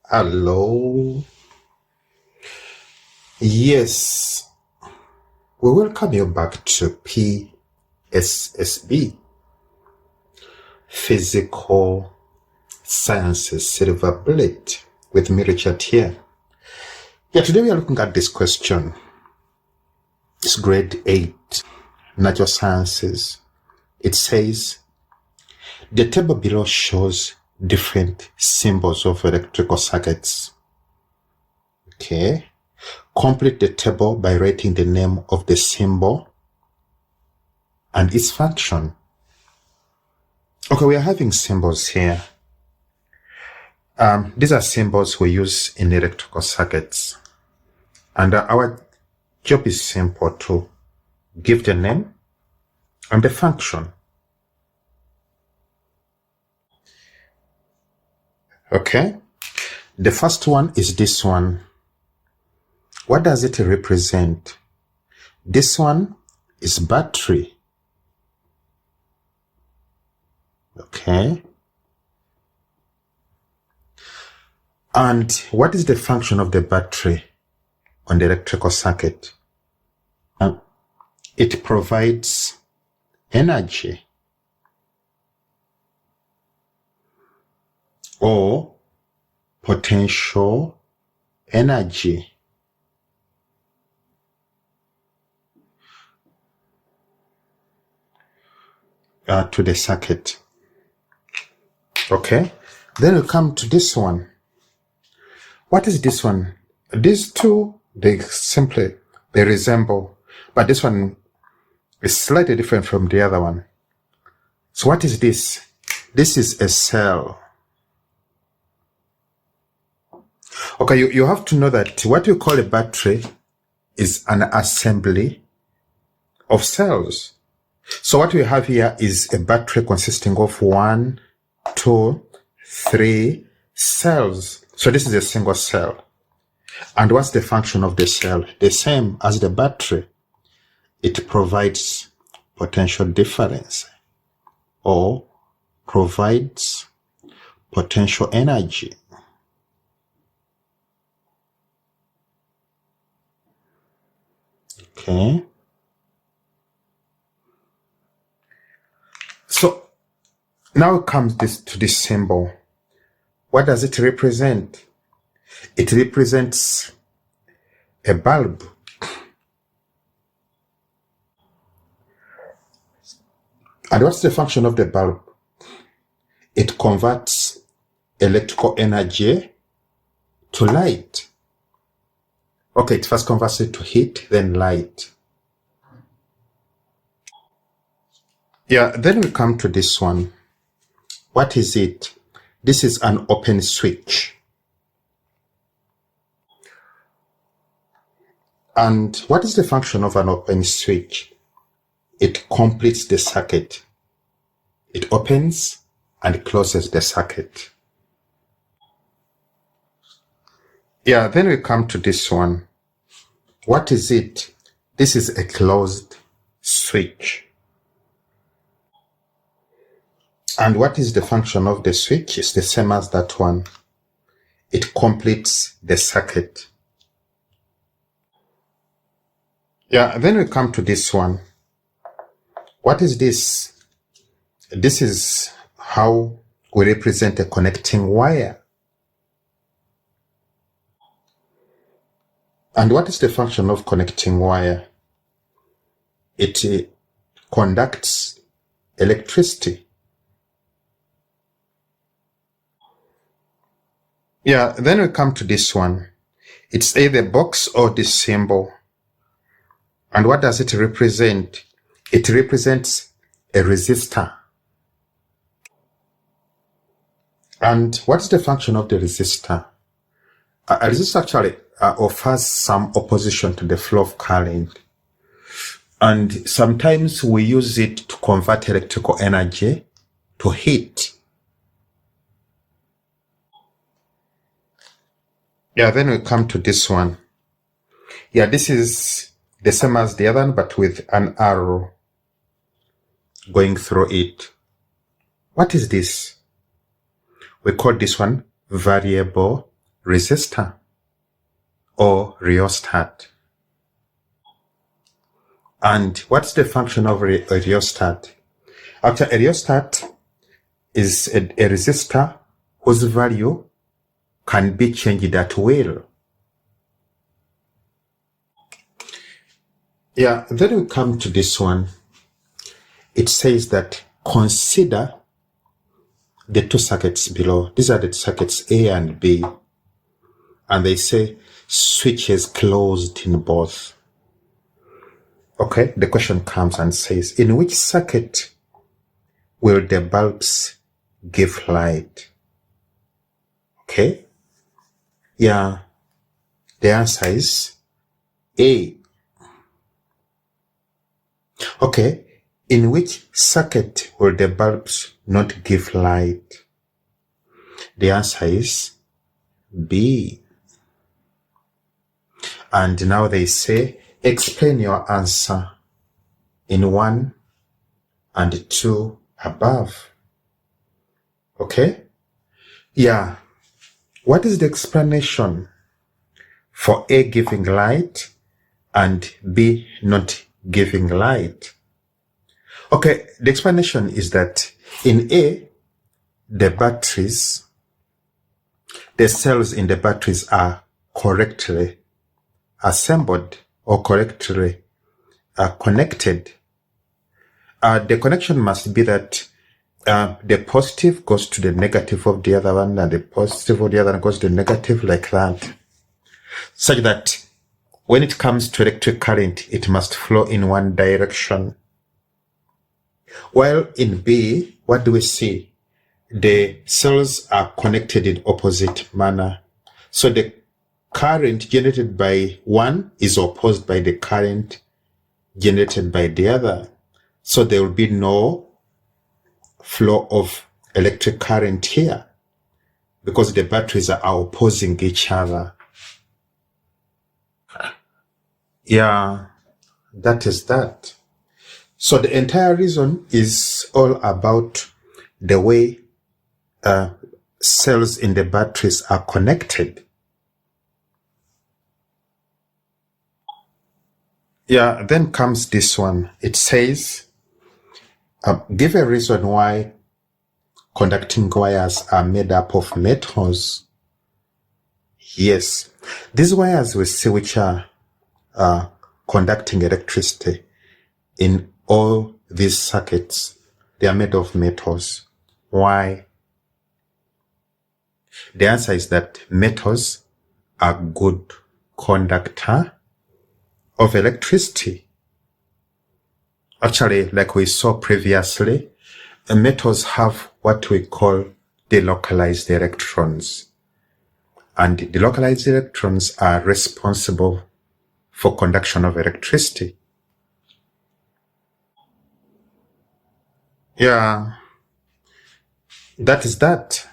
Hello. Yes, we welcome you back to PSSB, Physical Sciences Silver Bullet, with me, Richard, here. Today we are looking at this question. It's grade 8, Natural Sciences. It says, the table below shows different symbols of electrical circuits. Okay. Complete the table by writing the name of the symbol and its function. Okay, we are having symbols here. These are symbols we use in electrical circuits. And our job is simple: to give the name and the function. Okay, the first one is this one. What does it represent? This one is battery. Okay. And what is the function of the battery on the electrical circuit? It provides energy or potential energy. To the circuit. Okay, then we come to this one. What is this one? These two, they resemble, but this one is slightly different from the other one. So what is this? This is a cell. Okay, you have to know that what you call a battery is an assembly of cells. So what we have here is a battery consisting of 1, 2, 3 cells. So this is a single cell. And what's the function of the cell? The same as the battery. It provides potential difference or provides potential energy. Okay. So now comes to this symbol. What does it represent? It represents a bulb. And what's the function of the bulb? It converts electrical energy to light. Okay, it first converts it to heat, then light. Then we come to this one. What is it? This is an open switch. And what is the function of an open switch? It completes the circuit. It opens and closes the circuit. Then we come to this one. What is it? This is a closed switch. And what is the function of the switch? It's the same as that one. It completes the circuit. Then we come to this one. What is this? This is how we represent a connecting wire. And what is the function of connecting wire? It conducts electricity. Then we come to this one. It's either box or this symbol. And what does it represent? It represents a resistor. And what's the function of the resistor? A resistor actually offers some opposition to the flow of current. And sometimes we use it to convert electrical energy to heat. Then we come to this one. This is the same as the other one, but with an arrow going through it. What is this? We call this one variable resistor or rheostat. And what's the function of a rheostat? Actually, a rheostat is a resistor whose value can be changed at will. Yeah, then we come to this one. It says that consider the two circuits below. These are the circuits A and B. And they say switch is closed in both. Okay, the question comes and says, in which circuit will the bulbs give light? Okay, yeah, the answer is A. Okay, in which circuit will the bulbs not give light? The answer is B. And now they say, explain your answer in 1 and 2 above. Okay? Yeah. What is the explanation for A giving light and B not giving light? Okay, the explanation is that in A, the batteries, the cells in the batteries are correctly assembled or correctly connected. The connection must be that the positive goes to the negative of the other one and the positive of the other one goes to the negative, like that. Such that when it comes to electric current, it must flow in one direction. While in B, what do we see? The cells are connected in opposite manner. So the current generated by one is opposed by the current generated by the other. So there will be no flow of electric current here because the batteries are opposing each other. Yeah, that is that. So the entire reason is all about the way cells in the batteries are connected. Yeah, then comes this one. It says, give a reason why conducting wires are made up of metals. Yes, these wires we see which are conducting electricity in all these circuits, they are made of metals. Why? The answer is that metals are good conductor of electricity. Actually, like we saw previously, metals have what we call delocalized electrons. And the delocalized electrons are responsible for conduction of electricity. Yeah, that is that.